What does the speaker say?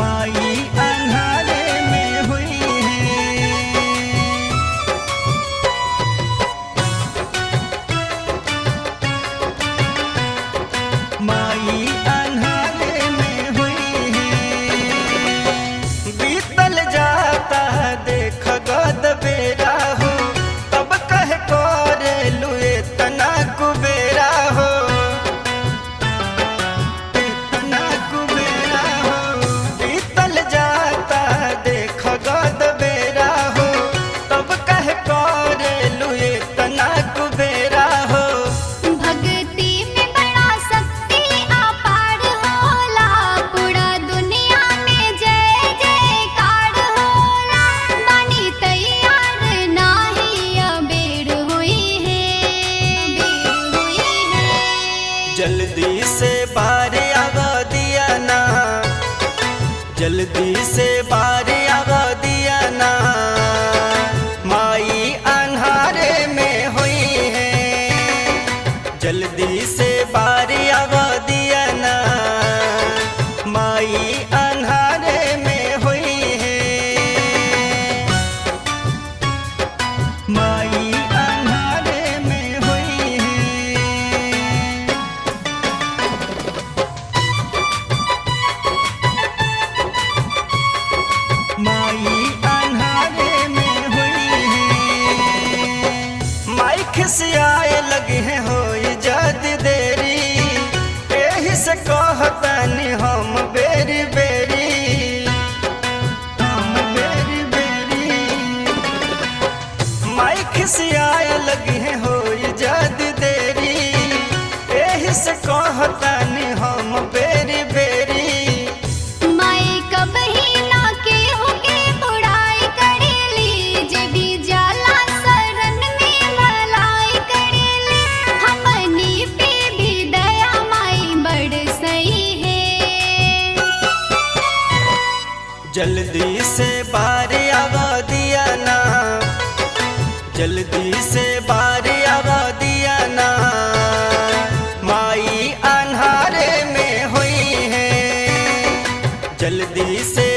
माई अंधारे में हुई है। माई अंधारे में हुई है। बीतल जाता देख गद बेरा हो, तब कह करे लुए तना कुबेरा हो, तना कुबेरा हो। बीतल जाता देख गद बेरा हो, तब कह करे लुए तना कुबेरा हो। भक्ति में बड़ा शक्ति अपार होला, पूरा दुनिया में जय जयकार होला। बानी तैयार नाही अबेर हुई है, बेर हुई है। जल्दी से बाहर आवा दिया ना, जल्दी से बाहर आवा दिया ना। माई अंधारे में हुई है। जल्दी से बाहर आवा दिया ना, माई अंधारे में हुई है। माई अंधारे में हुई है। माई अंधारे में हुई है। माई खिसियाए लगे हैं हो जद देरी, एही से कहतनी हम बेरी बेरी, हम बेरी बेरी। माई खिसियाए लगे हैं हो जद देरी, एही से कहतनी हम बेरी बेरी। माई कबही ना केहू के बुराई करेली, जे भी जाला शरण में भलाई करेली। हमनी पे भी दया माई बड़ सही है। जल्दी से बाहर आवा दिया ना, जल्दी से बाहर आवा दिया ना। माई अंधारे में हुई है। जल्दी से